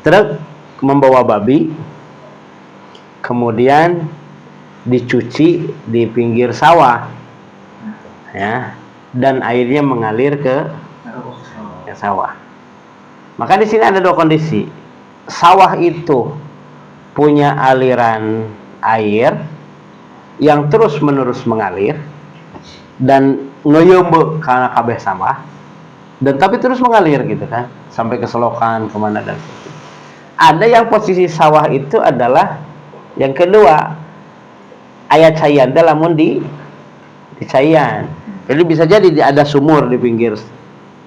Truk membawa babi, kemudian dicuci di pinggir sawah, ya, dan airnya mengalir ke sawah. Maka di sini ada dua kondisi. Sawah itu punya aliran air yang terus menerus mengalir dan ngoyombe karena kabeh sawah, dan tapi terus mengalir gitu kan sampai ke selokan kemana dan ada yang posisi sawah itu adalah yang kedua, ayat cayan lamun di cayan. Jadi bisa jadi ada sumur di pinggir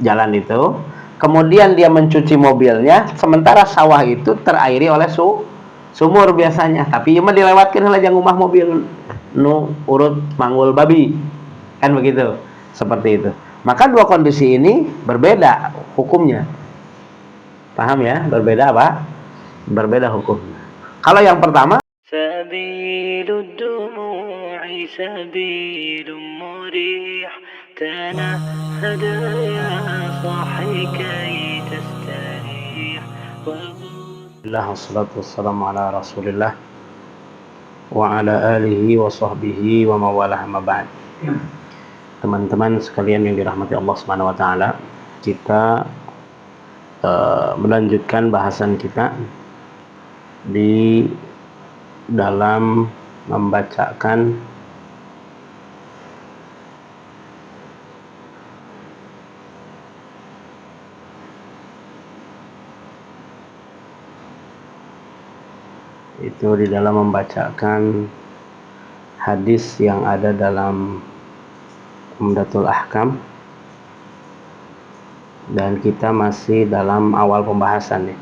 jalan itu, kemudian dia mencuci mobilnya, sementara sawah itu terairi oleh sumur biasanya, tapi cuma dilewatkan aja ngumah mobil nu urut manggul babi, kan begitu, seperti itu. Maka dua kondisi ini berbeda hukumnya, paham ya? Berbeda apa? Berbeda hukum. Kalau yang pertama, sabilud dumu'i sabilun murih tanahhada ya sahi kay tastarih. Wassalatu wassalamu ala rasulillah wa ala alihi wa sahbihi wa mawalah ma ba'd. Teman-teman sekalian yang dirahmati Allah Subhanahu wa taala, kita melanjutkan bahasan kita di dalam membacakan itu, di dalam membacakan hadis yang ada dalam Umdatul Ahkam, dan kita masih dalam awal pembahasan nih.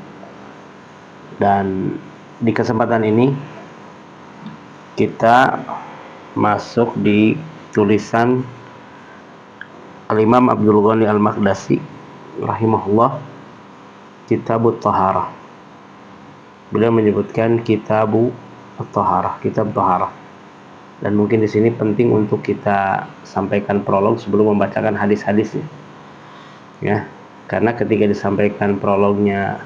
Dan di kesempatan ini kita masuk di tulisan Al-Imam Abdul Ghani Al-Maqdisi rahimahullah, Kitabut Taharah. Beliau menyebutkan Kitabut Taharah, kitab Taharah. Dan mungkin di sini penting untuk kita sampaikan prolog sebelum membacakan hadis-hadisnya, ya, karena ketika disampaikan prolognya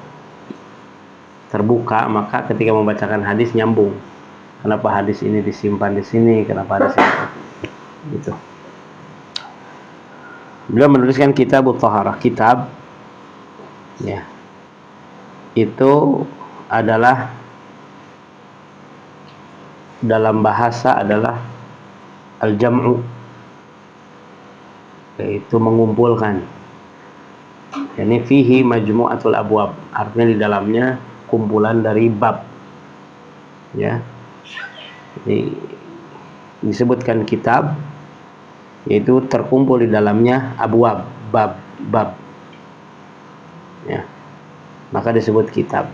terbuka, maka ketika membacakan hadis nyambung. Kenapa hadis ini disimpan di sini? Kenapa hadis ini? Gitu. Beliau menuliskan Kitabut Taharah. Kitab, ya, itu adalah dalam bahasa adalah al-jam'u, yaitu mengumpulkan. Ini fihi majmu'atul abwab, artinya di dalamnya kumpulan dari bab, ya. Jadi disebutkan kitab, yaitu terkumpul di dalamnya abwab, bab, ya. Maka disebut kitab.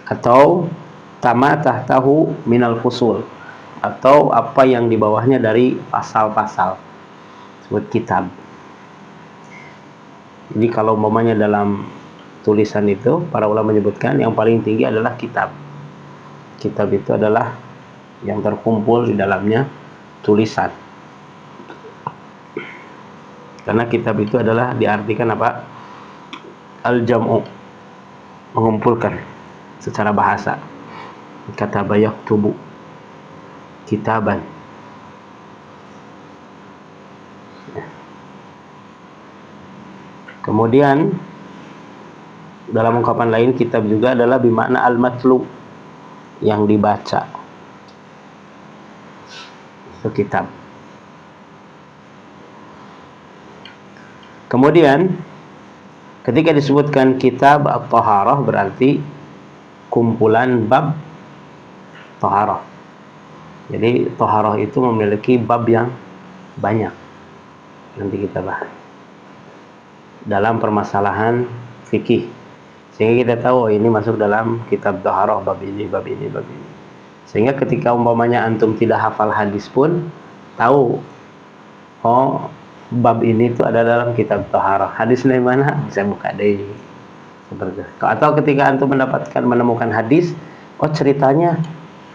Atau kama tahtahu minal fusul, atau apa yang di bawahnya dari pasal-pasal, disebut kitab. Jadi kalau umpamanya dalam tulisan itu, para ulama menyebutkan yang paling tinggi adalah kitab. Kitab itu adalah yang terkumpul di dalamnya tulisan. Karena kitab itu adalah diartikan apa? Al-jam'u, mengumpulkan secara bahasa. Kata bayak tubuh kitaban. Kemudian dalam ungkapan lain, kitab juga adalah bimakna al-matlu, yang dibaca. Itu kitab. Kemudian ketika disebutkan kitab at-taharah, berarti kumpulan bab taharah. Jadi taharah itu memiliki bab yang banyak. Nanti kita bahas dalam permasalahan fikih, sehingga kita tahu ini masuk dalam kitab taharah, bab ini, bab ini, bab ini. Sehingga ketika umpamanya antum tidak hafal hadis pun tahu, oh, bab ini itu ada dalam kitab taharah. Hadisnya mana? Bisa buka deh. Seperti itu. Atau ketika antum menemukan hadis, oh ceritanya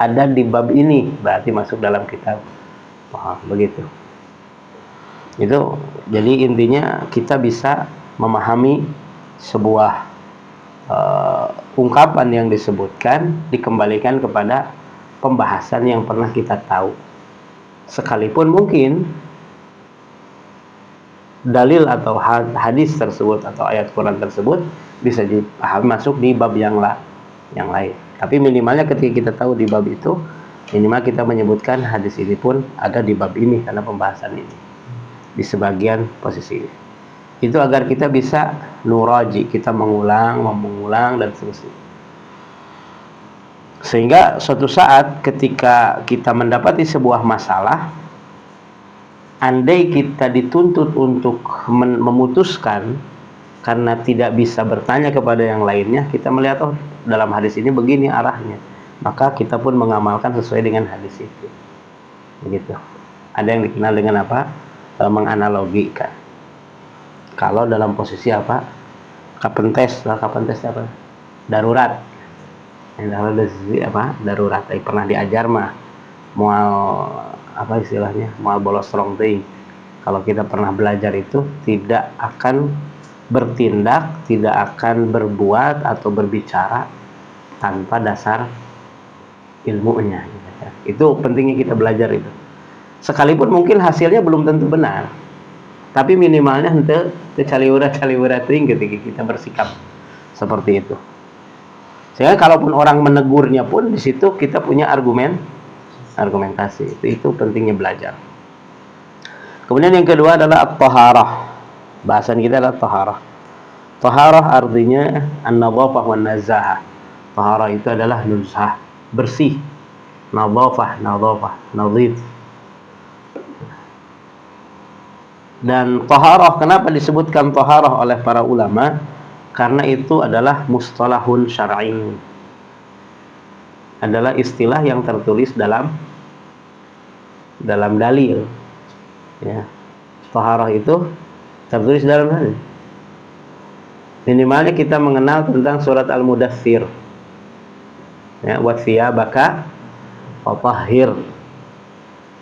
ada di bab ini, berarti masuk dalam kitab. Wah, begitu. Itu jadi intinya kita bisa memahami sebuah ungkapan yang disebutkan dikembalikan kepada pembahasan yang pernah kita tahu, sekalipun mungkin dalil atau hadis tersebut atau ayat Quran tersebut bisa dipahami masuk di bab yang lain. Tapi minimalnya ketika kita tahu di bab itu, minimal kita menyebutkan hadis ini pun ada di bab ini karena pembahasan ini di sebagian posisi ini. Itu agar kita bisa nuraji, kita mengulang dan seterusnya. Sehingga suatu saat ketika kita mendapati sebuah masalah, andai kita dituntut untuk memutuskan karena tidak bisa bertanya kepada yang lainnya, kita melihat oh dalam hadis ini begini arahnya, maka kita pun mengamalkan sesuai dengan hadis itu. Begitu. Ada yang dikenal dengan apa? Menganalogikan. Kalau dalam posisi apa? Kapentes apa? Darurat. Kalau dari sisi apa? Darurat. Pernah diajar mah mual apa istilahnya? Mual bolos strong thing. Kalau kita pernah belajar itu tidak akan bertindak, tidak akan berbuat atau berbicara tanpa dasar ilmunya. Itu pentingnya kita belajar itu. Sekalipun mungkin hasilnya belum tentu benar, tapi minimalnya henteu caliwura teuing ketika kita bersikap seperti itu. Sehingga kalaupun orang menegurnya pun di situ kita punya argumentasi. Itu pentingnya belajar. Kemudian yang kedua adalah at-taharah. Bahasan kita adalah taharah. Taharah artinya an-nadhafah wan nazahah. Taharah itu adalah nuzhah, bersih. Nadhafah, nadhif. Dan taharah, kenapa disebutkan taharah oleh para ulama? Karena itu adalah mustalahun syar'i. Adalah istilah yang tertulis dalam dalil. Ya. Taharah itu tertulis dalam dalil. Minimalnya kita mengenal tentang surat Al-Mudaththir. Ya, wa thiyabaka fatahhir.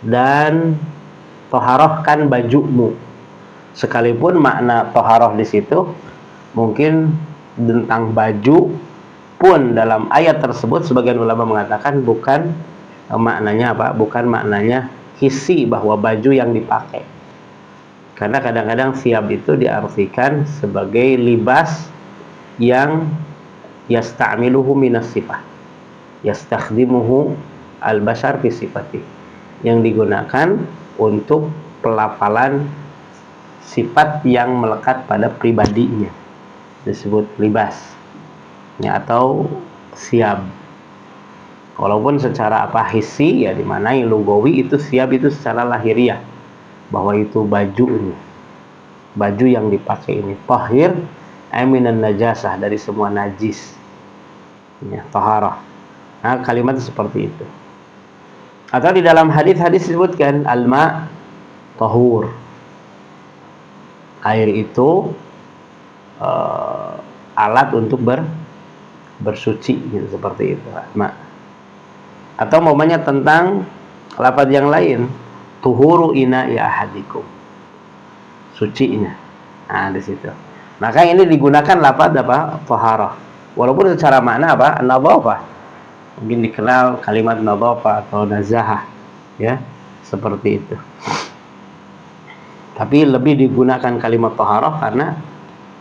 Dan taharahkan bajumu. Sekalipun makna taharah di situ mungkin tentang baju pun dalam ayat tersebut sebagian ulama mengatakan bukan maknanya apa? Bukan maknanya hissi bahwa baju yang dipakai. Karena kadang-kadang siab itu diartikan sebagai libas yang yasta'miluhu minas sifah. Yastakhdimuhu al-bashar fi sifati. Yang digunakan untuk pelafalan sifat yang melekat pada pribadinya, disebut libas ya, atau siab. Walaupun secara apa hissi ya dimanai lugawi itu siab itu secara lahiriah bahwa itu bajunya, baju yang dipakai ini. Tahir aminan najasah, dari semua najis ya, taharah. Nah, kalimat seperti itu. Atau di dalam hadis-hadis disebutkan alma tahur, air itu alat untuk bersuci gitu, seperti itu. Atau momennya tentang lafaz yang lain, tuhuru ina ya ahadikum, sucinya. Nah, di situ. Maka ini digunakan lafaz apa? Taharah. Walaupun secara makna apa? Nadhafah. Mungkin dikenal kalimat nadhafah atau nazahah ya, seperti itu. Tapi lebih digunakan kalimat taharah karena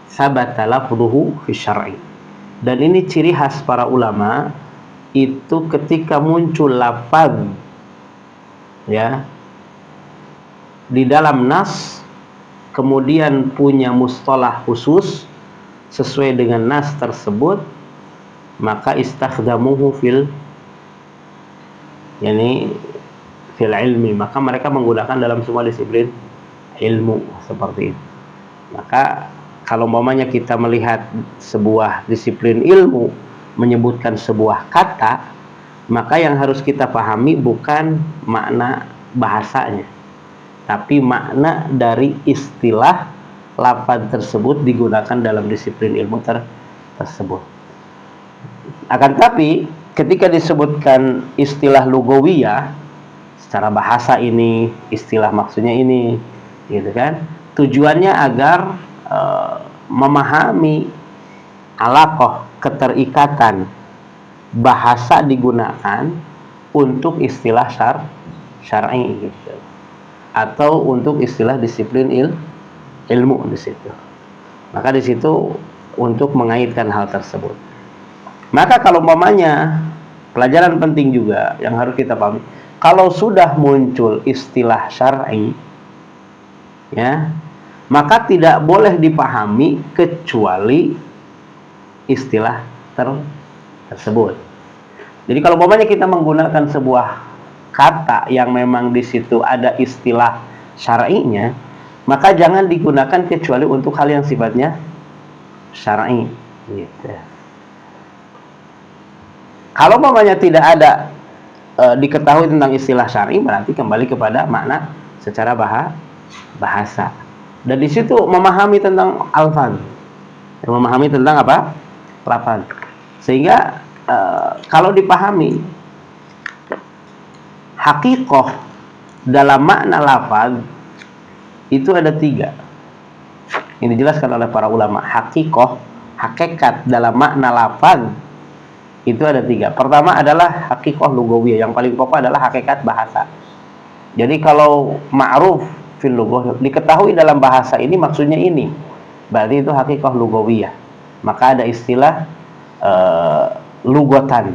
sabata lafdhuhu fi syar'i. Dan ini ciri khas para ulama itu ketika muncul lafaz ya di dalam nas kemudian punya mustalah khusus sesuai dengan nas tersebut, maka istakhdamuhu fil ilmi, maka mereka menggunakan dalam semua disiplin ilmu seperti itu. Maka kalau umpamanya kita melihat sebuah disiplin ilmu menyebutkan sebuah kata, maka yang harus kita pahami bukan makna bahasanya, tapi makna dari istilah lafaz tersebut digunakan dalam disiplin ilmu tersebut. Akan tapi ketika disebutkan istilah lugawiyah secara bahasa ini, istilah maksudnya ini, gitu kan? Tujuannya agar memahami alaqah keterikatan bahasa digunakan untuk istilah syar'i gitu, atau untuk istilah disiplin ilmu di situ. Maka di situ untuk mengaitkan hal tersebut. Maka kalau umpamanya, pelajaran penting juga yang harus kita pahami, kalau sudah muncul istilah syar'i, ya, maka tidak boleh dipahami kecuali istilah tersebut. Jadi kalau umpamanya kita menggunakan sebuah kata yang memang di situ ada istilah syar'inya, maka jangan digunakan kecuali untuk hal yang sifatnya syar'i gitu. Kalau umpamanya tidak ada diketahui tentang istilah syar'i, berarti kembali kepada makna secara bahasa. Dan di situ memahami tentang alfaz, memahami tentang apa? Lafaz. Sehingga kalau dipahami hakikoh dalam makna lafaz itu ada 3. Ini dijelaskan oleh para ulama. Hakikoh, hakikat dalam makna lafaz itu ada 3. Pertama adalah hakikoh lugawiyah, yang paling pokok adalah hakikat bahasa. Jadi kalau ma'ruf fil lughah, diketahui dalam bahasa ini maksudnya ini, berarti itu hakikoh lugawiyah. Maka ada istilah lugatan,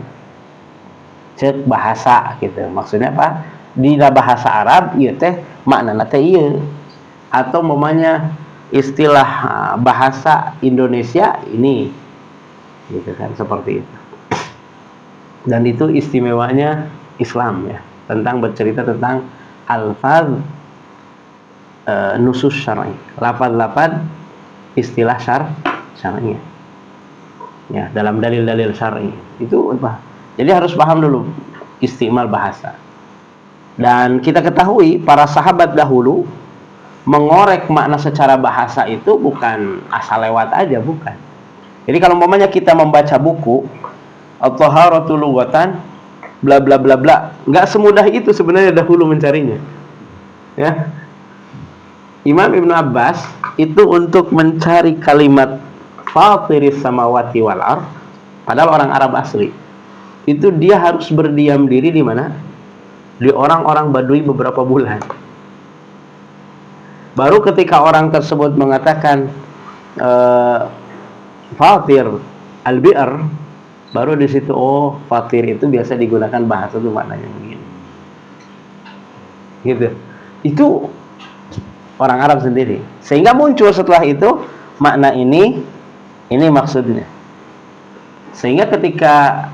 cek bahasa gitu. Maksudnya apa? Di bahasa Arab ieu teh maknana teh ieu, atau namanya istilah bahasa Indonesia ini gitu kan, seperti itu. Dan itu istimewanya Islam ya, tentang bercerita tentang alfaz nusus syar'i, lafaz-lafaz istilah syar'i ya, dalam dalil-dalil syar'i itu apa? Jadi harus paham dulu istimal bahasa. Dan kita ketahui para sahabat dahulu mengorek makna secara bahasa itu bukan asal lewat aja, bukan. Jadi kalau umpamanya kita membaca buku at-taharatu lughatan bla bla bla bla, nggak semudah itu sebenarnya dahulu mencarinya. Ya. Imam Ibnu Abbas itu untuk mencari kalimat fatiris samawati wal ardh, padahal orang Arab asli, itu dia harus berdiam diri di mana? Di orang-orang Badui beberapa bulan. Baru ketika orang tersebut mengatakan fatir al-bi'r, baru di situ oh fatir itu biasa digunakan bahasa itu maknanya begini. Gitu. Itu orang Arab sendiri. Sehingga muncul setelah itu makna ini maksudnya. Sehingga ketika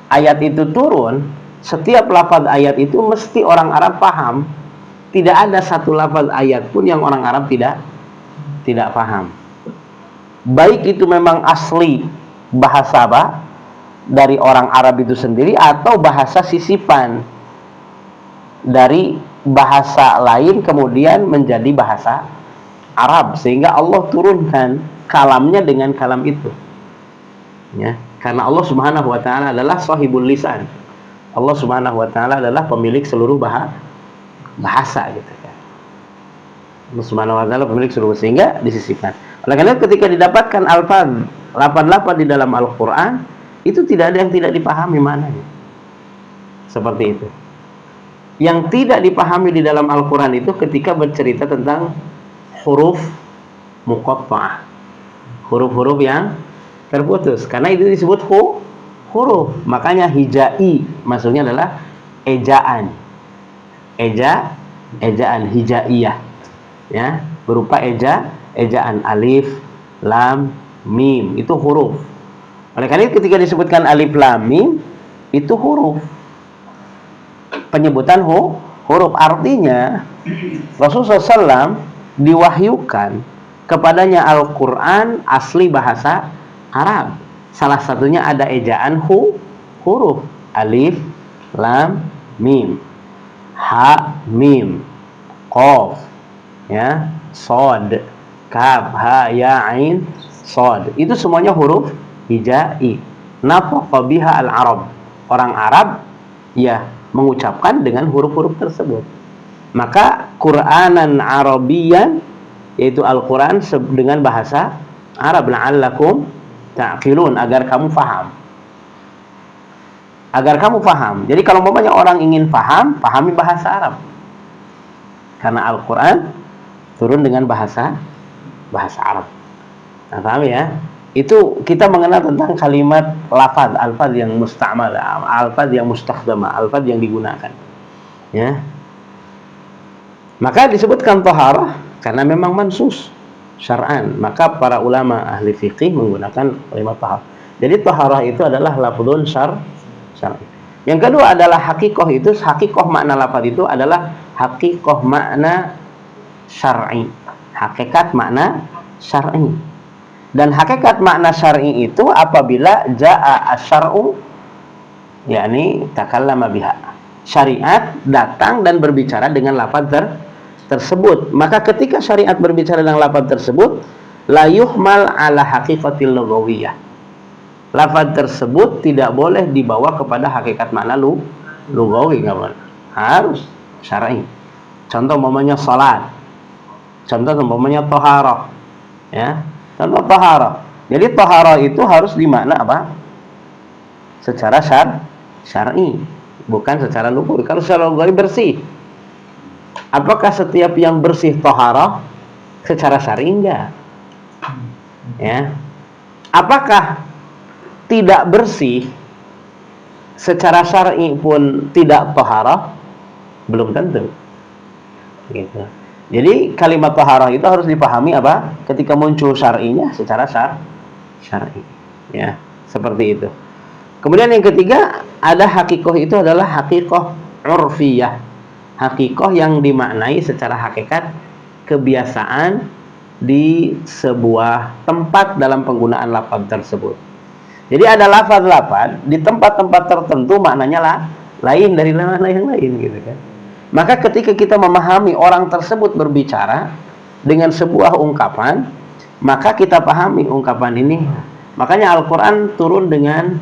ayat itu turun, setiap lafaz ayat itu mesti orang Arab paham. Tidak ada satu lafaz ayat pun yang orang Arab tidak paham. Baik itu memang asli bahasa apa? Dari orang Arab itu sendiri, atau bahasa sisipan dari bahasa lain kemudian menjadi bahasa Arab, sehingga Allah turunkan kalamnya dengan kalam itu ya, karena Allah Subhanahu wa taala adalah sahibul lisan. Allah Subhanahu wa taala adalah pemilik seluruh bahasa gitu kan. Allah Subhanahu wa taala pemilik seluruh, sehingga disisipkan. Oleh karena ketika didapatkan alfaz, lafaz di dalam Al-Qur'an, itu tidak ada yang tidak dipahami maknanya. Seperti itu. Yang tidak dipahami di dalam Al-Quran itu ketika bercerita tentang huruf muqatta'ah, huruf-huruf yang terputus, karena itu disebut huruf. Makanya hijai maksudnya adalah ejaan, ejaan hijaiyah ya, berupa ejaan alif, lam, mim, itu huruf. Oleh karena itu ketika disebutkan alif lam mim itu huruf, penyebutan huruf, artinya Rasulullah SAW diwahyukan kepadanya Al-Quran asli bahasa Arab. Salah satunya ada ejaan huruf alif, lam, mim, ha, mim, qaf, ya, sod, kaf, ha, ya, ain, sod. Itu semuanya huruf hijai. Nafaqa biha al-Arab. Orang Arab ya mengucapkan dengan huruf-huruf tersebut. Maka Qur'anan Arabiyan, yaitu Al-Quran dengan bahasa Arab, la'allakum ta'qilun, agar kamu faham. Agar kamu faham. Jadi kalau umpamanya orang ingin paham, pahami bahasa Arab. Karena Al-Qur'an turun dengan bahasa Arab. Nah, paham ya? Itu kita mengenal tentang kalimat lafaz, alfaz yang musta'mal, alfaz yang mustakhdama, alfaz yang digunakan. Ya. Maka disebutkan taharah karena memang mansus syar'an. Maka para ulama ahli fikih menggunakan kalimat taharah. Jadi taharah itu adalah lafzun syar'i. Yang kedua adalah hakikoh. Itu hakikoh makna lafaz itu adalah hakikoh makna syar'i. Hakikat makna syar'i. Dan hakikat makna syar'i itu apabila jaa asy-syar'u, yakni takallama biha. Syariat datang dan berbicara dengan lafaz tersebut. Maka ketika syariat berbicara dengan lafaz tersebut, la yuhmal ala haqiqatil lughawiyah. Lafaz tersebut tidak boleh dibawa kepada hakikat makna lughawi, kawan. Harus syar'i. Contoh umpamanya salat. Contoh umpamanya taharah. Ya. Contoh taharah. Jadi taharah itu harus dimakna apa? Secara syar'i, bukan secara lughawi. Kalau secara lughawi bersih. Apakah setiap yang bersih taharah? Secara syar'i enggak. Ya. Apakah tidak bersih secara syar'i pun tidak taharah? Belum tentu. Gitu. Jadi kalimat taharah itu harus dipahami apa? Ketika muncul syar'inya secara syar'i. Ya, seperti itu. Kemudian yang ketiga, ada hakikoh, itu adalah hakikoh urfiyah. Hakikoh yang dimaknai secara hakikat kebiasaan di sebuah tempat dalam penggunaan lafaz tersebut. Jadi ada lafaz-lafaz di tempat-tempat tertentu maknanya lain dari makna yang lain, gitu kan. Maka ketika kita memahami orang tersebut berbicara dengan sebuah ungkapan, maka kita pahami ungkapan ini. Makanya Al-Qur'an turun dengan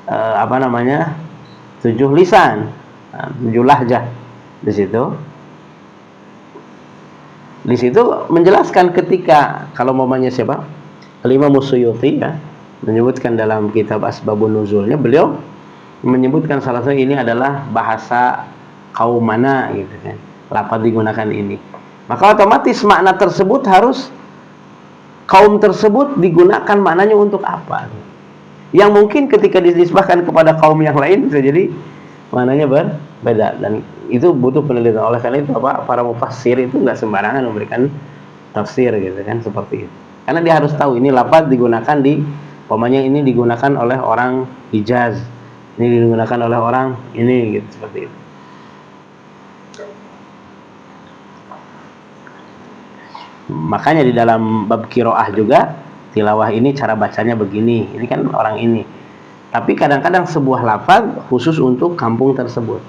7 lisan, 7 lahjah di situ. Di situ menjelaskan ketika kalau mamanya siapa? Al-Imam Suyuti ya, menyebutkan dalam kitab Asbabun Nuzulnya, beliau menyebutkan salah satu ini adalah bahasa kaum mana, gitu kan. Lafaz digunakan ini. Maka otomatis makna tersebut harus kaum tersebut digunakan maknanya untuk apa? Yang mungkin ketika dinisbahkan kepada kaum yang lain bisa jadi maknanya berbeda, dan itu butuh penelitian. Oleh karena itu para mufassir itu nggak sembarangan memberikan tafsir, gitu kan, seperti itu. Karena dia harus tahu ini lafaz digunakan di umpamanya ini digunakan oleh orang Hijaz, ini digunakan oleh orang ini, gitu, seperti itu. Makanya di dalam bab qiraah juga tilawah ini cara bacanya begini. Ini kan orang ini. Tapi kadang-kadang sebuah lafaz khusus untuk kampung tersebut.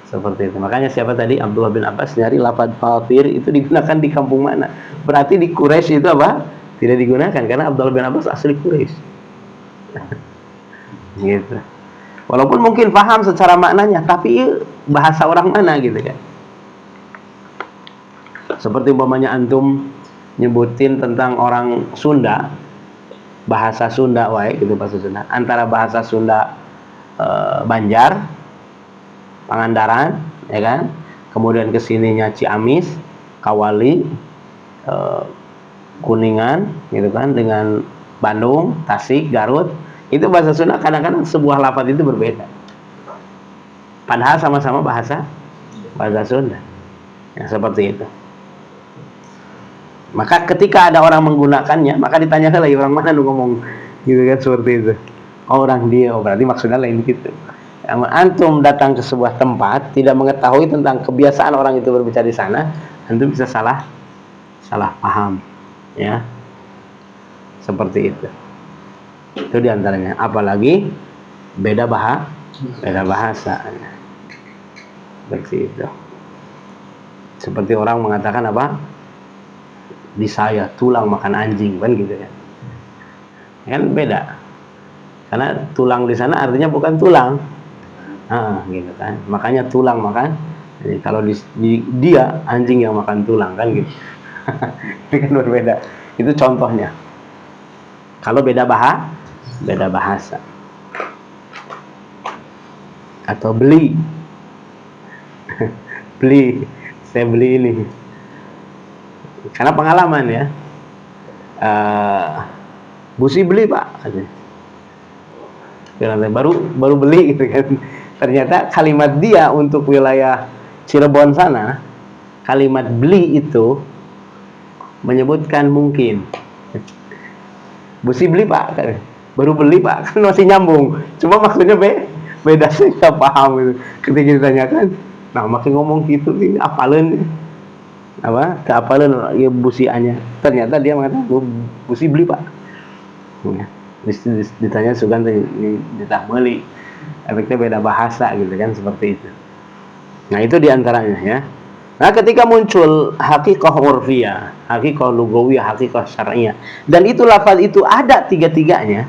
Seperti itu. Makanya siapa tadi? Abdullah bin Abbas nyari lafaz fatir itu digunakan di kampung mana? Berarti di Quraisy itu apa? Tidak digunakan karena Abdullah bin Abbas asli Quraisy. Gitu. Walaupun mungkin paham secara maknanya, tapi bahasa orang mana, gitu kan. Seperti umpamanya antum nyebutin tentang orang Sunda, bahasa Sunda wae gitu, bahasa Sunda. Antara bahasa Sunda Banjar, Pangandaran, ya kan? Kemudian kesininya Ciamis, Kawali, Kuningan, gitu kan, dengan Bandung, Tasik, Garut. Itu bahasa Sunda, kadang-kadang sebuah lafaz itu berbeda. Padahal sama-sama bahasa Sunda. Ya, seperti itu. Maka ketika ada orang menggunakannya, maka ditanyakan lagi orang mana lu ngomong, gitu kan, seperti itu. Oh, orang dia, oh berarti maksudnya lain gitu. Antum datang ke sebuah tempat tidak mengetahui tentang kebiasaan orang itu berbicara di sana, antum bisa salah paham, ya. Seperti itu. Itu diantaranya. Apalagi beda bahasa. Seperti itu. Seperti orang mengatakan apa? Di saya tulang makan anjing, kan gitu kan. Kan beda. Karena tulang di sana artinya bukan tulang. Gitu kan. Makanya tulang makan. Jadi kalau dia anjing yang makan tulang, kan gitu. Ini kan berbeda. Itu contohnya. Kalau beda bahasa. Atau beli. Saya beli ini. Karena pengalaman ya. Busi beli Pak, baru beli gitu kan. Ternyata kalimat dia untuk wilayah Cirebon sana, kalimat beli itu menyebutkan mungkin. Busi beli Pak, baru beli Pak, kan masih nyambung. Cuma maksudnya beda, saya nggak paham gitu. Ketika ditanyakan, nah makin ngomong gitu, ini apalin apa? Keapalin ya busiannya. Ternyata dia mengatakan busi beli Pak. Ya. Ditanya Sugan ditah meli, efeknya beda bahasa gitu kan, seperti itu. Nah itu diantaranya ya. Nah ketika muncul hakikah urfiyah, hakikah lugawiyah, hakikah syar'iyah, dan itu lafaz itu ada tiga-tiganya,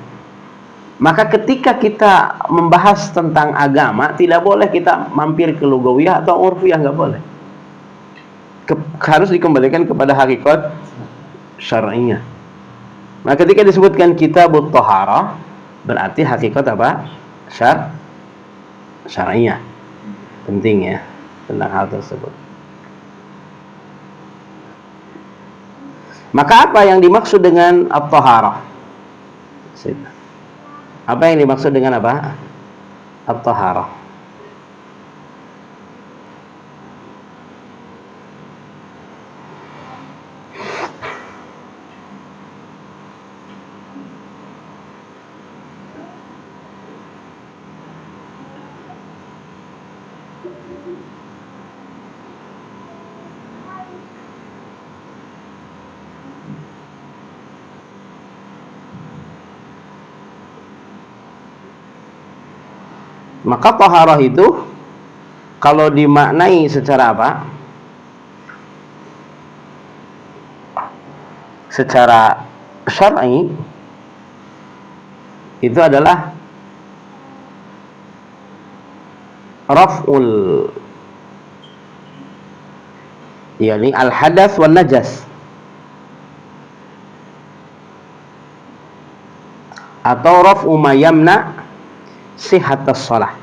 maka ketika kita membahas tentang agama tidak boleh kita mampir ke lugawiyah atau urfiyah, nggak boleh. Harus dikembalikan kepada hakikat syar'iyah. Nah ketika disebutkan kitabut thaharah, berarti hakikat apa? Syar'iyah. Penting ya tentang hal tersebut. Maka apa yang dimaksud dengan at-thaharah? Apa yang dimaksud dengan apa? At-thaharah. Maka taharah itu kalau dimaknai secara apa? Secara syar'i itu adalah raf'ul, yakni al-hadas wan najas, atau raf'u ma yamna sihhatas shalah.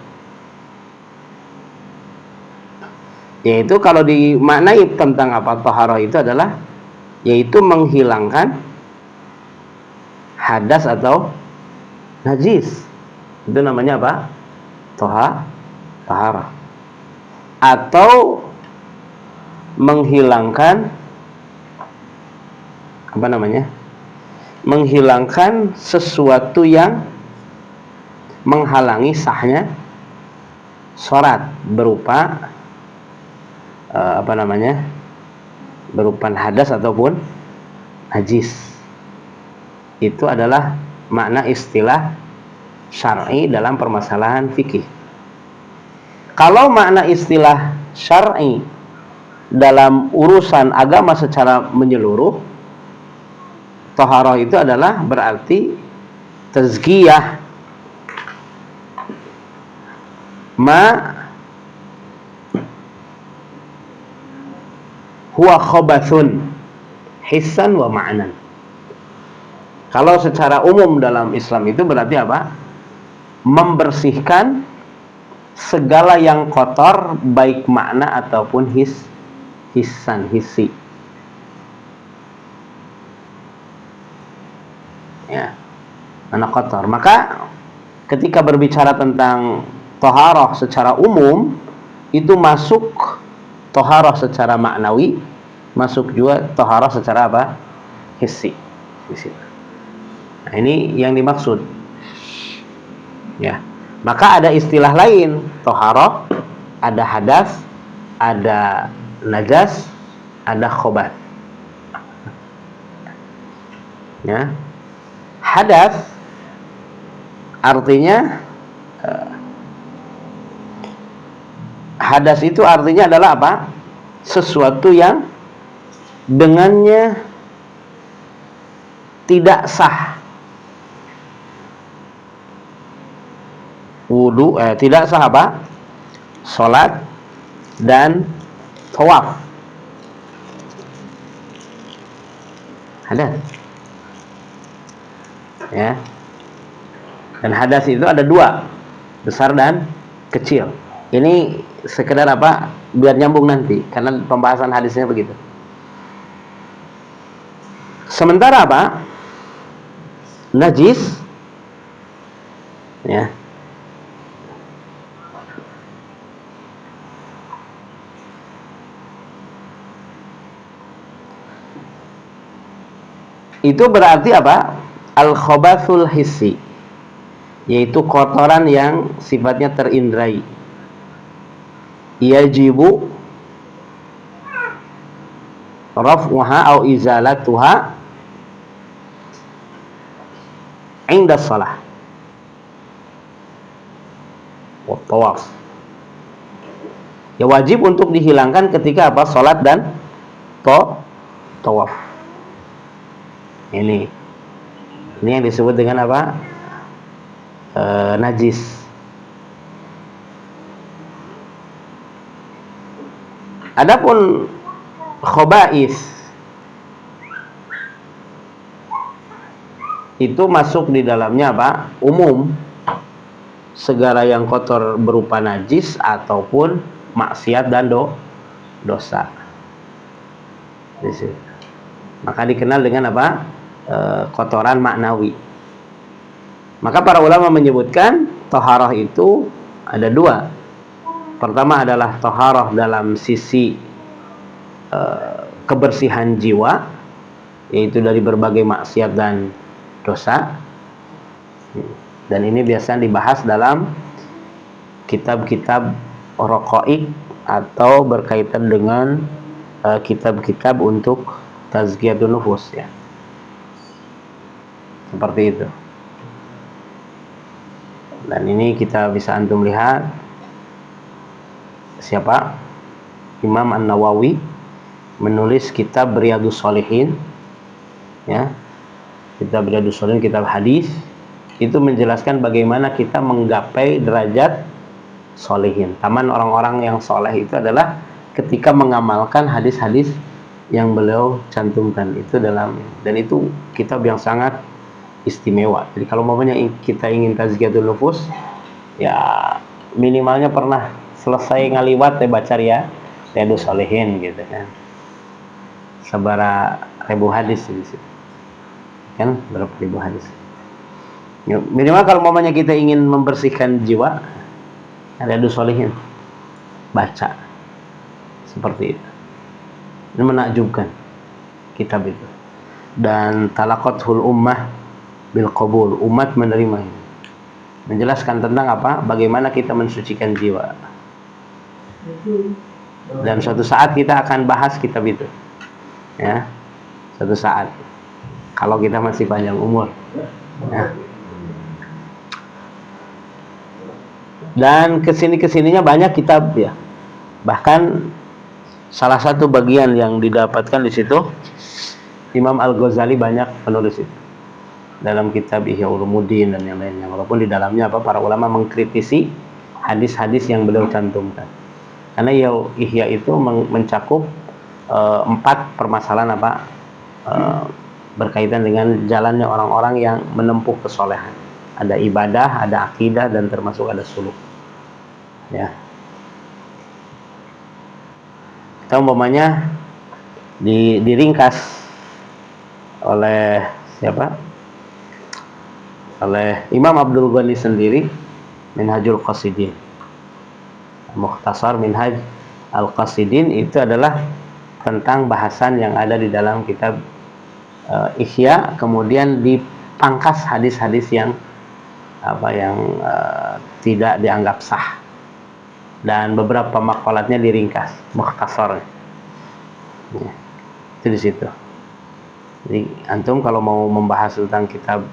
Yaitu kalau dimaknai tentang apa taharah itu adalah yaitu menghilangkan hadas atau najis. Itu namanya apa? Taharah. Atau menghilangkan apa namanya? Menghilangkan sesuatu yang menghalangi sahnya sholat berupa apa namanya? Berupa hadas ataupun najis. Itu adalah makna istilah syar'i dalam permasalahan fikih. Kalau makna istilah syar'i dalam urusan agama secara menyeluruh, taharah itu adalah berarti tazkiyah ma huwa khabathun hissan wa ma'nan. Kalau secara umum dalam Islam itu berarti apa? Membersihkan segala yang kotor baik makna ataupun hissan, hissi. Ya, mana kotor. Maka ketika berbicara tentang taharah secara umum itu masuk taharah secara maknawi, masuk juga taharah secara apa? Hissi. Nah, ini yang dimaksud. Ya. Maka ada istilah lain, taharah, ada hadas, ada najas, ada khobat. Ya. Hadas artinya hadas itu artinya adalah apa? Sesuatu yang dengannya tidak sah wudu, tidak sah apa? Salat dan tawaf. Hadas. ya. Dan hadas itu ada dua, besar dan kecil. Ini sekedar apa? Biar nyambung nanti, karena pembahasan hadisnya begitu. Sementara apa? Najis, ya. Itu berarti apa? Al-khobathul hissi, yaitu kotoran yang sifatnya terindrai. Yajibu raf'uha au izalatuha inda shalah wa tawaf. Ya, wajib untuk dihilangkan ketika apa? Salat dan tawaf. Ini yang disebut dengan apa? Najis. Adapun khobais itu masuk di dalamnya apa? Umum, segala yang kotor berupa najis ataupun maksiat dan dosa. Maka dikenal dengan apa? Kotoran maknawi. Maka para ulama menyebutkan taharah itu ada dua. Pertama adalah taharah dalam sisi kebersihan jiwa, yaitu dari berbagai maksiat dan dosa. Dan ini biasanya dibahas dalam kitab-kitab raqaiq atau berkaitan dengan kitab-kitab untuk tazkiyatun nufus, ya. Seperti itu. Dan ini kita bisa antum lihat siapa? Imam An-Nawawi menulis kitab Riyadhus Shalihin, ya. Kitab Riyadhus Shalihin, kitab hadis, itu menjelaskan bagaimana kita menggapai derajat sholihin. Taman orang-orang yang soleh itu adalah ketika mengamalkan hadis-hadis yang beliau cantumkan itu dalam, dan itu kitab yang sangat istimewa. Jadi kalau mamanya kita ingin tazkiyatun nufus, ya minimalnya pernah selesai ngaliwat baca ya Riyadhus Shalihin gitu kan. Sabara ribu hadis di situ. Kan berapa ribu hadis. Ya, minimal kalau mamanya kita ingin membersihkan jiwa, Riyadhus Shalihin baca. Seperti itu. Ini menakjubkan kitab itu. Dan talaqathul ummah bil qabul, umat menerima ini. Menjelaskan tentang apa? Bagaimana kita mensucikan jiwa. Dan suatu saat kita akan bahas kitab itu. Ya. Suatu saat. Kalau kita masih panjang umur. Ya. Dan kesininya banyak kitab, ya. Bahkan salah satu bagian yang didapatkan di situ, Imam Al-Ghazali banyak menulis itu dalam kitab Ihya Ulumuddin dan yang lainnya. Walaupun di dalamnya para ulama mengkritisi hadis-hadis yang beliau cantumkan. Karena Ihya itu mencakup 4 permasalahan berkaitan dengan jalannya orang-orang yang menempuh kesolehan. Ada ibadah, ada akidah, dan termasuk ada suluk. Ya. Kita umpamanya diringkas oleh siapa? Oleh Imam Abdul Ghani sendiri, Minhajul Qasidin. Mukhtasar Minhaj Al-Qasidin itu adalah tentang bahasan yang ada di dalam kitab Ihya, kemudian dipangkas hadis-hadis yang tidak dianggap sah, dan beberapa makalatnya diringkas, mukhtasar. Ya, itu di situ. Jadi antum kalau mau membahas tentang kitab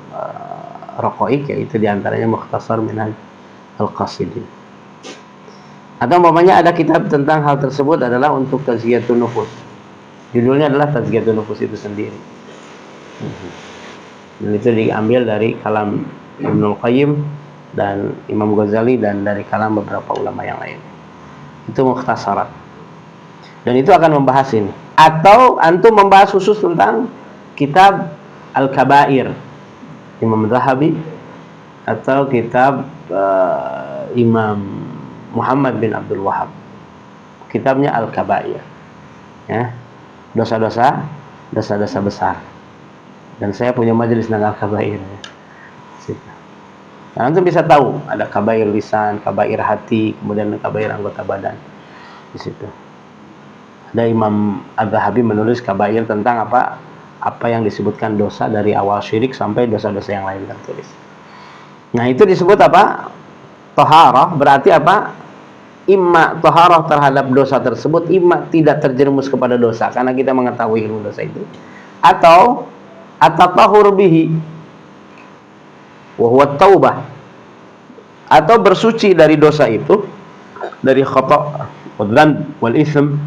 raqaiq, ya itu diantaranya Mukhtasar Minhaj Al-Qasidin. Atau umpamanya ada kitab tentang hal tersebut adalah untuk tazkiyatun nufus. Judulnya adalah tazkiyatun nufus itu sendiri. Dan itu diambil dari kalam Ibnul Qayyim dan Imam Ghazali dan dari kalam beberapa ulama yang lain. Itu mukhtasarat. Dan itu akan membahas ini. Atau antum membahas khusus tentang kitab Al-Kabair. Imam Zahabi atau kitab Imam Muhammad bin Abdul Wahab, kitabnya Al-Kabair, ya, dosa-dosa besar. Dan saya punya majelis tentang Al-Kabair, ya. Nah, antum bisa tahu ada kabair lisan, kabair hati, kemudian kabair anggota badan di situ. Ada Imam Az-Zahabi menulis kabair tentang apa yang disebutkan dosa dari awal syirik sampai dosa-dosa yang lain tertulis. Nah, itu disebut apa? Thaharah, berarti apa? Imma thaharah terhadap dosa tersebut, imma tidak terjerumus kepada dosa karena kita mengetahui ilmu dosa itu, atau at-tatahhur bihi wa huwa taubah, atau bersuci dari dosa itu, dari khata' wal ism,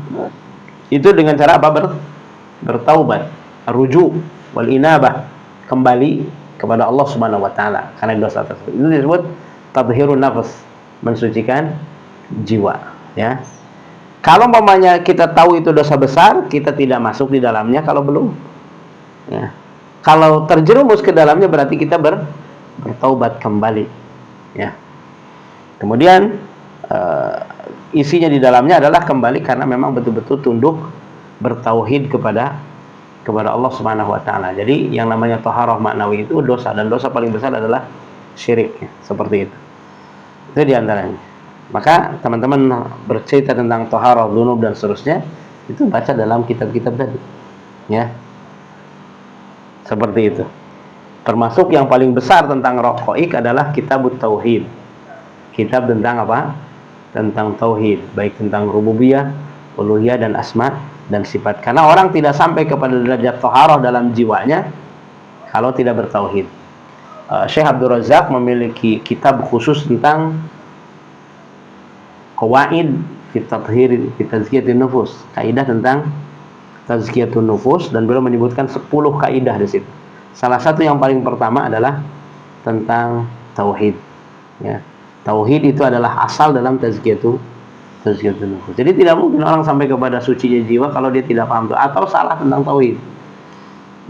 itu dengan cara apa? Bertaubat, rujuk wal inabah, kembali kepada Allah Subhanahu wa taala karena dosa tersebut. Itu disebut tadhhirun nafs, mensucikan jiwa, ya. Kalau umpamanya kita tahu itu dosa besar, kita tidak masuk di dalamnya kalau belum, ya. Kalau terjerumus ke dalamnya berarti kita bertaubat kembali, ya. Kemudian isinya di dalamnya adalah kembali karena memang betul-betul tunduk bertauhid kepada Allah Subhanahu wa taala. Jadi yang namanya thaharah maknawi itu dosa, dan dosa paling besar adalah syirik, ya. Seperti itu. Itu di antaranya. Maka teman-teman bercerita tentang thaharah, dzunub dan seterusnya itu baca dalam kitab-kitab tadi, ya. Seperti itu. Termasuk yang paling besar tentang raqaiq adalah Kitabut Tauhid. Kitab tentang apa? Tentang tauhid, baik tentang rububiyah, uluhiyah, dan asma dan sifat. Karena orang tidak sampai kepada derajat thaharah dalam jiwanya kalau tidak bertauhid. Syekh Abdul Razak memiliki kitab khusus tentang qawaid fi tathhir fi tazkiyatun nufus, kaidah tentang tazkiyatun nufus, dan beliau menyebutkan 10 kaidah di situ. Salah satu yang paling pertama adalah tentang tauhid, ya. Tauhid itu adalah asal dalam tazkiyatun nufus. Jadi tidak mungkin orang sampai kepada sucinya jiwa kalau dia tidak paham itu, atau salah tentang tauhid.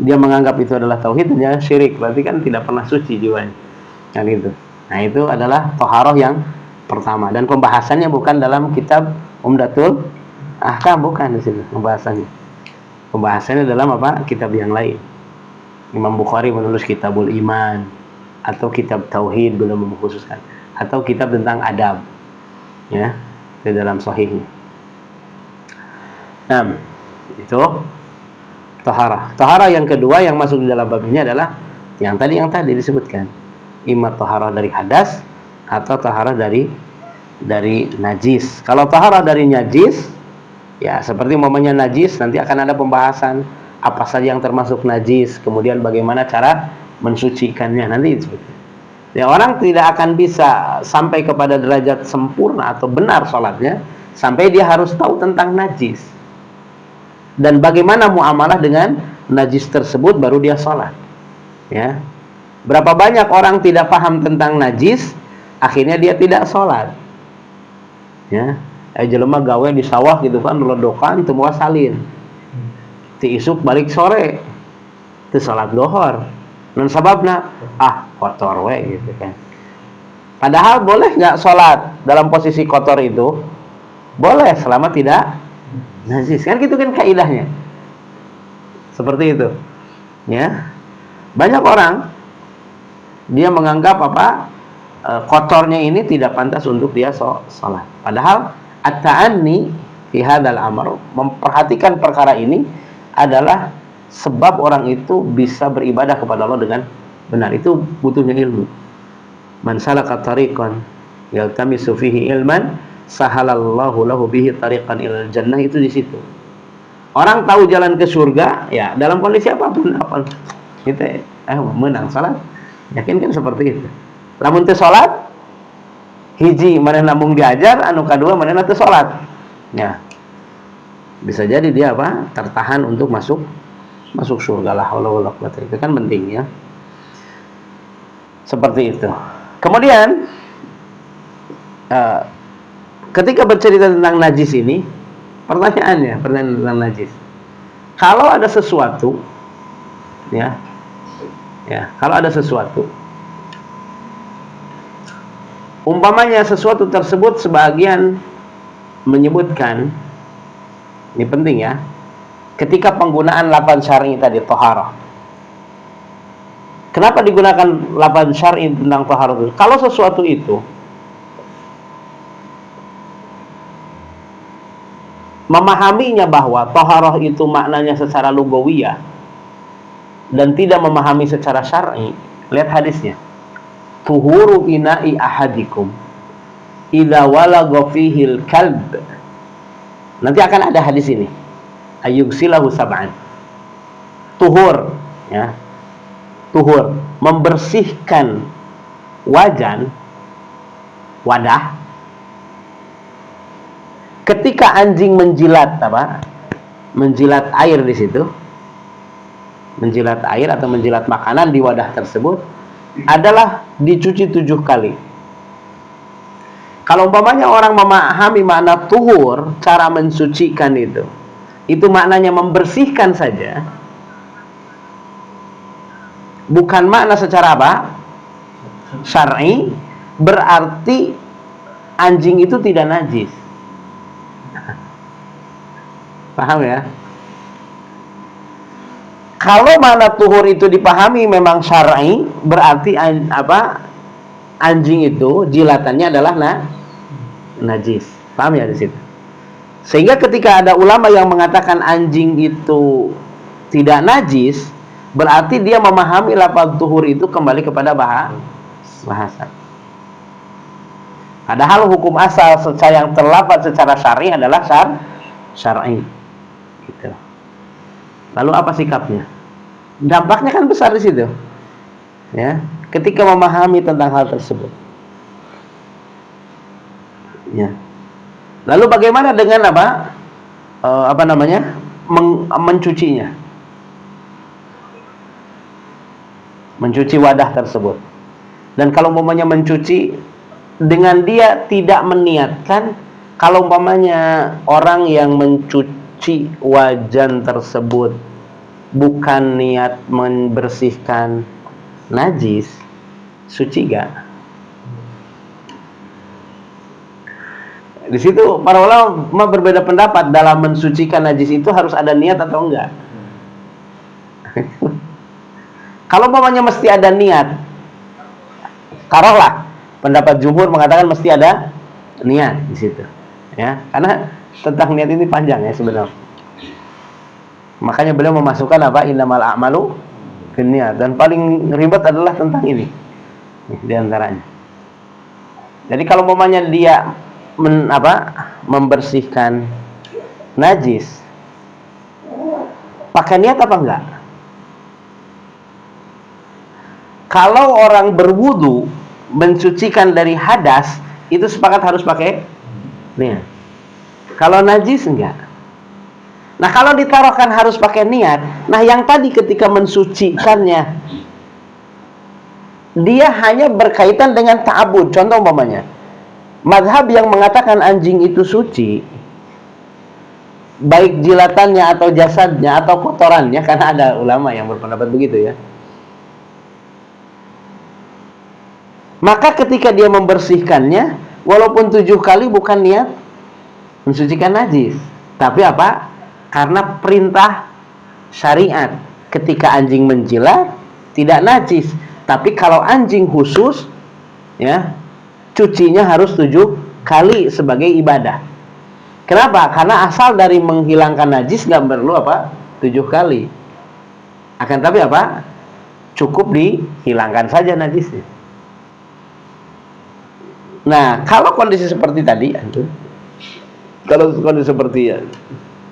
Dia menganggap itu adalah tauhid, dan syirik, berarti kan tidak pernah suci jiwanya. Kan itu. Nah, itu adalah thaharah yang pertama, dan pembahasannya bukan dalam kitab Umdatul Ahkam, bukan di sini pembahasannya. Pembahasannya dalam apa? Kitab yang lain. Imam Bukhari menulis Kitabul Iman, atau kitab tauhid belum mengkhususkan, atau kitab tentang adab, ya, di dalam sahihnya. Nah, itu taharah. Taharah yang kedua yang masuk di dalam bab ini adalah yang tadi disebutkan, imma taharah dari hadas atau taharah dari najis. Kalau taharah dari najis, ya seperti umpamanya najis, nanti akan ada pembahasan apa saja yang termasuk najis, kemudian bagaimana cara mensucikannya nanti itu. Ya, orang tidak akan bisa sampai kepada derajat sempurna atau benar sholatnya sampai dia harus tahu tentang najis dan bagaimana muamalah dengan najis tersebut, baru dia sholat, ya. Berapa banyak orang tidak paham tentang najis, akhirnya dia tidak sholat, ya. Jelema gawe di sawah gitu kan, ledokan semua salin, ti isuk balik sore ti sholat dohor, non sababna kotor we gitu kan. Padahal boleh nggak sholat dalam posisi kotor itu? Boleh selama tidak najis, kan gitu kan kaidahnya. Seperti itu, ya. Banyak orang dia menganggap kotornya ini tidak pantas untuk dia sholat. Padahal at-ta'anni fi hadzal amr, memperhatikan perkara ini adalah sebab orang itu bisa beribadah kepada Allah dengan benar. Itu butuhnya ilmu. Man salaka tariqan yaltamisu fihi ilman sahalallahu lahu bihi tariqan ilal jannah, itu di situ. Orang tahu jalan ke surga, ya, dalam kondisi apapun kita menang salat, yakin kan seperti itu. Lamun teu salat, hiji manehna mung diajar, anu kadua manehna teu salat, ya, bisa jadi dia tertahan untuk masuk surga. La haula wala quwwata, itu kan penting, ya. Seperti itu. Kemudian ketika bercerita tentang najis ini, pertanyaan tentang najis. Kalau ada sesuatu, ya, Ya, kalau ada sesuatu, umpamanya sesuatu tersebut sebagian menyebutkan, ini penting ya, ketika penggunaan lafaz syar'i tadi thaharah. Kenapa digunakan lafaz syar'i tentang thaharah itu? Kalau sesuatu itu memahaminya bahwa thaharah itu maknanya secara lugawiyah dan tidak memahami secara syar'i, lihat hadisnya. Tuhuru ina'i ahadikum idza walagha fihil kalb. Nanti akan ada hadis ini. Ayyugsilahu sab'an. Tuhur, ya. Tuhur, membersihkan wajan, wadah. Ketika anjing menjilat apa? Menjilat air di situ. Menjilat air atau menjilat makanan di wadah tersebut adalah dicuci 7 kali. Kalau umpamanya orang memahami makna tuhur, cara mensucikan itu maknanya membersihkan saja, bukan makna secara apa? Syar'i, berarti anjing itu tidak najis. Paham ya? Kalau makna tuhur itu dipahami memang syar'i, berarti anjing itu jilatannya adalah najis. Paham ya di situ? Sehingga ketika ada ulama yang mengatakan anjing itu tidak najis, berarti dia memahami lafaz tuhur itu kembali kepada bahasa. Padahal hukum asal yang terlafaz secara syar'i adalah syar'i. Gitu. Lalu apa sikapnya? Dampaknya kan besar di situ. Ya, ketika memahami tentang hal tersebut. Ya. Lalu bagaimana dengan mencucinya? Mencuci wadah tersebut. Dan kalau umpamanya mencuci dengan dia tidak meniatkan, kalau umpamanya orang yang mencuci wajan tersebut bukan niat membersihkan najis, suci gak? Di situ para ulama berbeda pendapat dalam mensucikan najis itu harus ada niat atau enggak. Kalau umpamanya mesti ada niat, taruhlah pendapat jumhur mengatakan mesti ada niat di situ. Ya, karena tentang niat ini panjang ya sebenarnya. Makanya beliau memasukkan innamal a'malu binniyat, dan paling ribet adalah tentang ini. Di antaranya. Jadi kalau umpamanya dia membersihkan najis, pakai niat apa enggak? Kalau orang berwudu mensucikan dari hadas, itu sepakat harus pakai niat. Kalau najis enggak. Nah, kalau ditaruhkan harus pakai niat, nah yang tadi ketika mensucikannya dia hanya berkaitan dengan ta'abud. Contoh umpamanya, mazhab yang mengatakan anjing itu suci, baik jilatannya atau jasadnya atau kotorannya, karena ada ulama yang berpendapat begitu ya. Maka ketika dia membersihkannya, walaupun 7 kali bukan niat mensucikan najis, tapi apa? Karena perintah syariat, ketika anjing menjilat tidak najis, tapi kalau anjing khusus, ya, cucinya harus 7 kali sebagai ibadah. Kenapa? Karena asal dari menghilangkan najis nggak perlu 7 kali. Akan tapi cukup dihilangkan saja najisnya. Nah, kalau kondisi seperti tadi, kalau kondisi seperti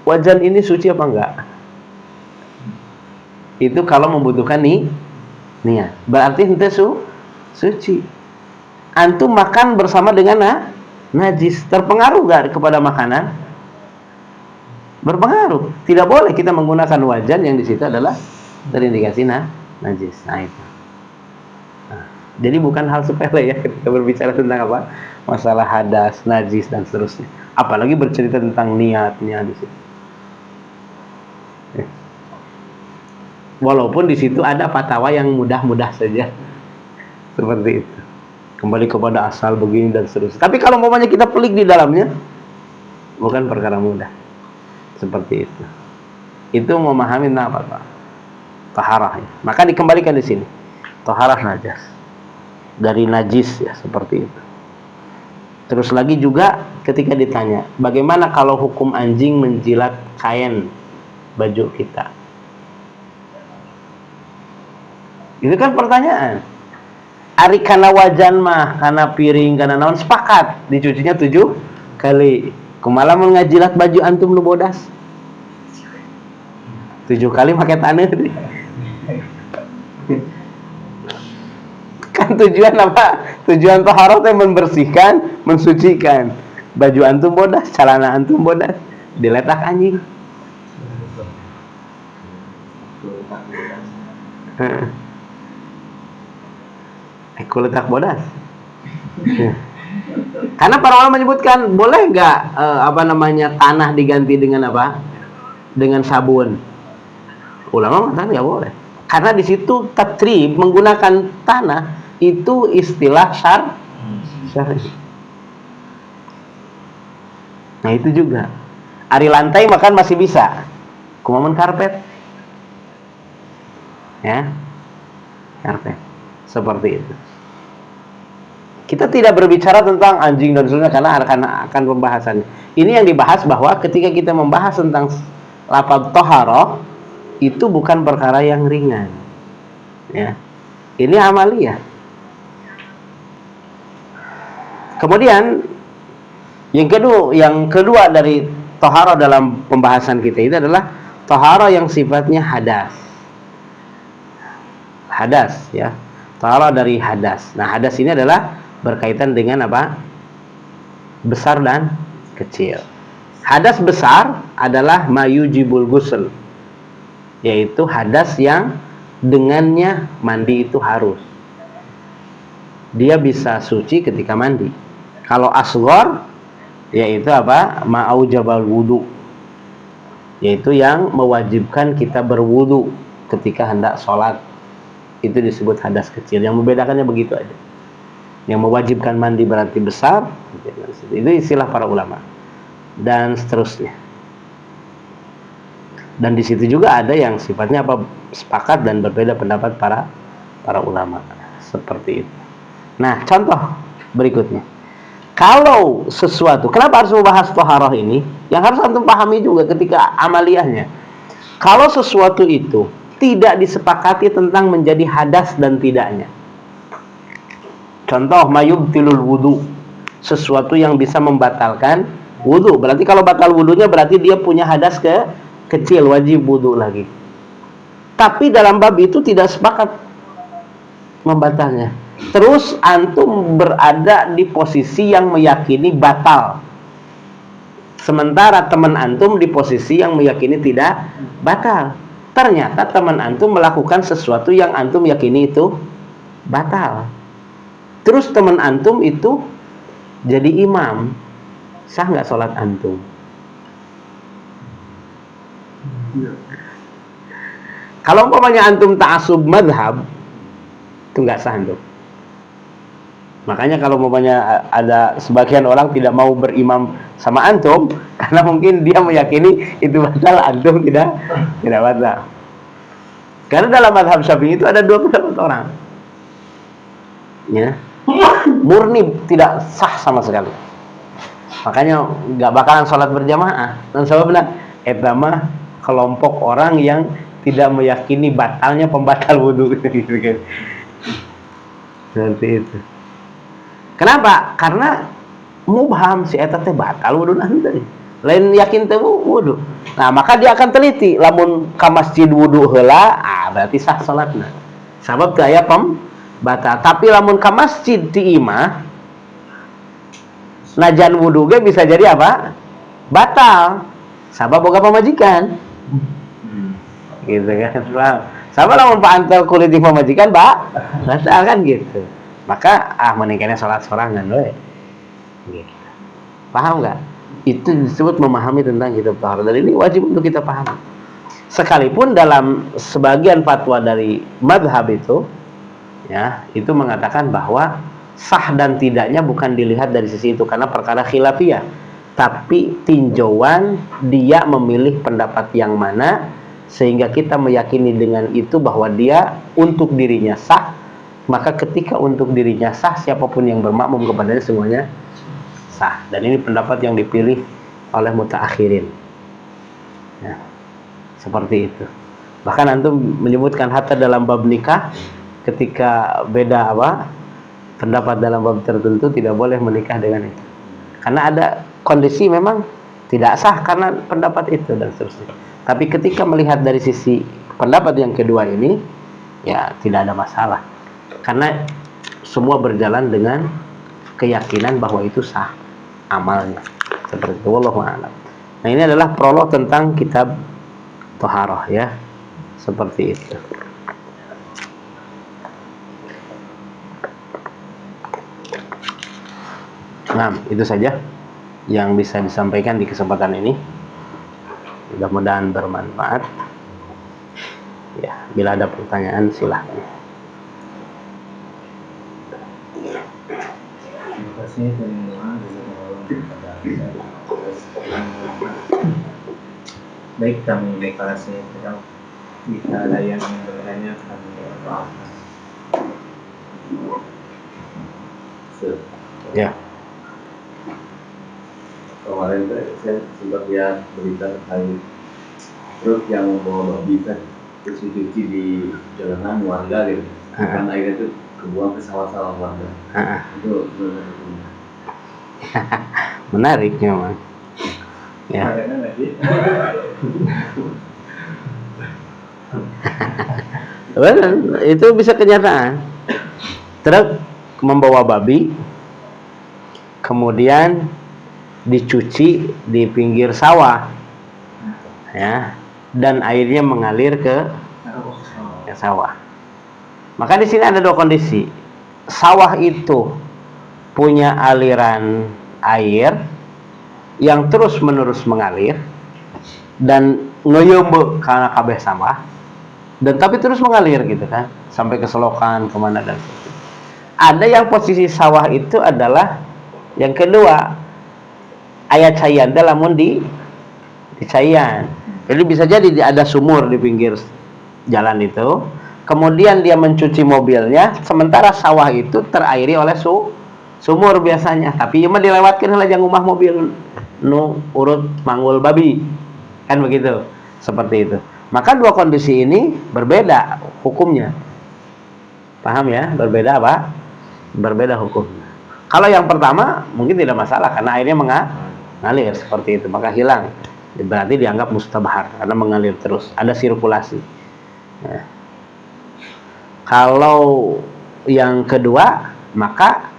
wajan ini suci apa enggak? Itu kalau membutuhkan niat. Berarti ente suci. Antum makan bersama dengan najis, terpengaruh enggak kepada makanan? Berpengaruh. Tidak boleh kita menggunakan wajan yang di situ adalah terindikasi najis. Nah, itu. Nah, jadi bukan hal sepele ya kita berbicara tentang masalah hadas, najis dan seterusnya. Apalagi bercerita tentang niatnya di situ. Walaupun di situ ada fatwa yang mudah-mudah saja. Seperti itu. Kembali kepada asal begini dan seterusnya. Tapi kalau umpamanya kita pelik di dalamnya, bukan perkara mudah. Seperti itu. Itu memahami apa, Pak? Taharah. Maka dikembalikan di sini. Taharah najas. Dari najis ya, seperti itu. Terus lagi juga ketika ditanya, bagaimana kalau hukum anjing menjilat kain baju kita? Itu kan pertanyaan. Ari kana wajan mah, kana piring, kana naon sepakat dicucinya 7 kali. Kumaha mun ngajilat baju antum nu bodas? 7 kali make taneuh. Kan tujuan apa? Tujuan taharah teh membersihkan, mensucikan. Baju antum bodas, celana antum bodas, diletak anjing. Aku letak bodas. Karena para ulama menyebutkan boleh nggak tanah diganti dengan apa? Dengan sabun. Ulama mengatakan nggak boleh. Karena di situ tatrib menggunakan tanah itu istilah syar'i. Nah itu juga. Ari lantai makan masih bisa. Kumaha karpet? Ya. Karpet. Seperti itu. Kita tidak berbicara tentang anjing dan sebagainya karena akan pembahasannya. Ini yang dibahas bahwa ketika kita membahas tentang lafaz taharah itu bukan perkara yang ringan. Ya. Ini amaliyah. Kemudian yang kedua dari taharah dalam pembahasan kita itu adalah taharah yang sifatnya hadas. Hadas ya. Taharah dari hadas. Nah, hadas ini adalah berkaitan dengan apa? Besar dan kecil. Hadas besar adalah mayujibul ghusl, yaitu hadas yang dengannya mandi itu harus. Dia bisa suci ketika mandi. Kalau asghar yaitu apa? Ma'aujabal wudu, yaitu yang mewajibkan kita berwudu ketika hendak sholat. Itu disebut hadas kecil. Yang membedakannya begitu aja. Yang mewajibkan mandi berarti besar, itu istilah para ulama, dan seterusnya. Dan di situ juga ada yang sifatnya apa? Sepakat dan berbeda pendapat para ulama. Seperti itu. Nah, contoh berikutnya. Kalau sesuatu, kenapa harus membahas taharah ini? Yang harus antum pahami juga ketika amaliyahnya. Kalau sesuatu itu tidak disepakati tentang menjadi hadas dan tidaknya. Contoh mayubtilul wudu, sesuatu yang bisa membatalkan wudu. Berarti kalau batal wudunya berarti dia punya hadas kecil, wajib wudu lagi. Tapi dalam bab itu tidak sepakat membatalnya. Terus antum berada di posisi yang meyakini batal. Sementara teman antum di posisi yang meyakini tidak batal. Ternyata teman antum melakukan sesuatu yang antum yakini itu batal. Terus teman antum itu jadi imam, sah nggak sholat antum? Kalau umpamanya antum ta'assub madhab, itu nggak sah antum. Makanya kalau umpamanya ada sebagian orang tidak mau berimam sama antum, karena mungkin dia meyakini itu batal, antum tidak batal. Karena dalam madhab Syafi'i itu ada 2 pendapat orang. Ya. Murni tidak sah sama sekali. Makanya nggak bakalan sholat berjamaah. Dan sebabnya etama kelompok orang yang tidak meyakini batalnya pembatal wudhu gitu kan. Seperti itu. Kenapa? Karena mubham si eta teh batal wudhu nanti. Lain yakin teh wudhu. Nah, maka dia akan teliti lamun ka masjid wudhu heula, berarti sah salatna. Sabab teu aya batal. Tapi lamun ka masjid di imah najan wudu ge bisa jadi apa? Batal. Sabab boga pamajikan. Gitu kan. Sabab lamun paantel kulit di pamajikan batal kan gitu. Maka mendingannya salat sorangan we. Gitu. Paham enggak? Itu disebut memahami tentang kitab taharah. Dan ini wajib untuk kita pahami. Sekalipun dalam sebagian fatwa dari madhab itu, ya, itu mengatakan bahwa sah dan tidaknya bukan dilihat dari sisi itu karena perkara khilafiyah, tapi tinjauan dia memilih pendapat yang mana sehingga kita meyakini dengan itu bahwa dia untuk dirinya sah. Maka ketika untuk dirinya sah, siapapun yang bermakmum kepadanya semuanya sah. Dan ini pendapat yang dipilih oleh mutaakhirin, ya, seperti itu. Bahkan antum menyebutkan hatta dalam bab nikah, ketika beda pendapat dalam bab tertentu tidak boleh menikah dengan itu, karena ada kondisi memang tidak sah karena pendapat itu dan seterusnya. Tapi ketika melihat dari sisi pendapat yang kedua ini, ya tidak ada masalah karena semua berjalan dengan keyakinan bahwa itu sah amalnya, seperti itu. Wallahu a'lam. Nah, ini adalah prolog tentang kitab Thaharah, ya, seperti itu. Nah, itu saja yang bisa disampaikan di kesempatan ini. Mudah-mudahan bermanfaat. Ya, bila ada pertanyaan silahkan. Terima kasih teman-teman. Baik, kami deklarasi jika ada yang bertanya kami maafkan. Ya. Kemarin saya sempat lihat berita terkait truk yang membawa babi kan terus dicuci di jalanan warga gitu, karena akhirnya itu kebuang ke sawah-sawah warga. Itu benar-benar menarik memang. Ya. Itu bisa kenyataan. Truk membawa babi, kemudian dicuci di pinggir sawah, ya, dan airnya mengalir ke sawah. Maka di sini ada dua kondisi. Sawah itu punya aliran air yang terus menerus mengalir dan ngoyombe karena kabeh sawah, dan tapi terus mengalir gitu kan sampai ke selokan kemana dan sebagainya. Ada yang posisi sawah itu adalah yang kedua, ayat cayan lamun di cayan. Jadi bisa jadi ada sumur di pinggir jalan itu, kemudian dia mencuci mobilnya, sementara sawah itu terairi oleh sumur biasanya, tapi cuma dilewatkan oleh yang rumah mobil nu urut manggul babi, kan begitu, seperti itu. Maka dua kondisi ini berbeda hukumnya, paham ya? Berbeda berbeda hukum. Kalau yang pertama mungkin tidak masalah karena airnya mengalir seperti itu, maka hilang, berarti dianggap mustabahar karena mengalir terus, ada sirkulasi. Nah, kalau yang kedua, maka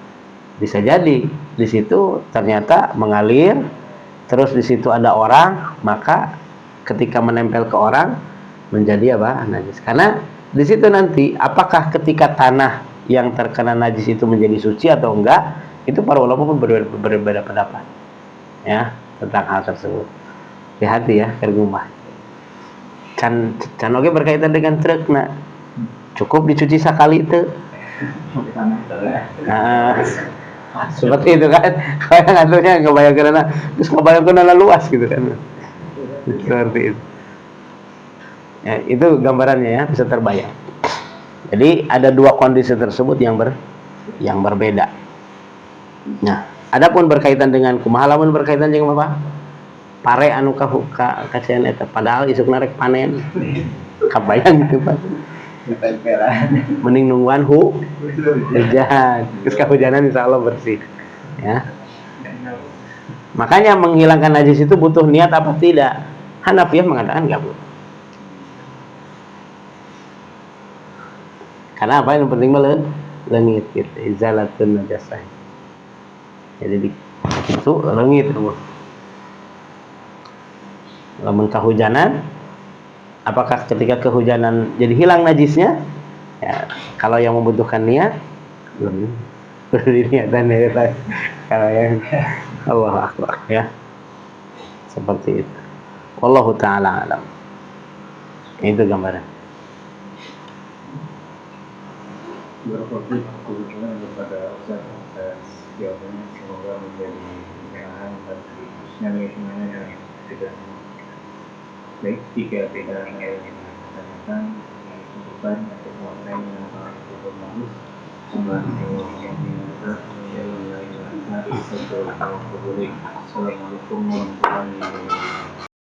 bisa jadi di situ ternyata mengalir terus, di situ ada orang, maka ketika menempel ke orang menjadi najis. Karena di situ nanti apakah ketika tanah yang terkena najis itu menjadi suci atau enggak, itu para ulama pun berbeda pendapat, ya, tentang hal tersebut. Hati-hati ya ke rumah. Can oke berkaitan dengan truk, nak cukup dicuci sekali itu. Nah, seperti itu kan. Kayak ngaturnya ngebayang karena terus ngebayang karena luas gitu kan. Seperti itu. Ya, itu gambarannya ya, bisa terbayang. Jadi ada dua kondisi tersebut yang berbeda. Nah, adapun berkaitan dengan kumaha lamun berkaitan dengan apa? Pare anu kacian eta padahal isukna rek panen. Kabayang gitu Pak. Mending nungguan hujan. Terus kehujanan insyaallah bersih. Ya. Makanya menghilangkan najis itu butuh niat apa tidak? Hanafiyah mengatakan enggak butuh. Karena apa yang penting lengit gitu, izalatun najasah. Jadi itu lengit tuh. Lamun kehujanan, apakah ketika kehujanan jadi hilang najisnya? Ya, kalau yang membutuhkan niat, belum niatan ya. Kalau yang Allahu Akbar ya. Seperti itu. Wallahu taala alam. Itu gambaran. Berfokus kebetulan kepada Ustaz atas jawabannya, semoga menjadi pencerahan bagi khususnya lingkungannya dan kita semua. Baik, jika tidak ada yang ditanyakan, cukupkan untuk mengenai yang cukup bagus. Assalamualaikum warahmatullahi wabarakatuh.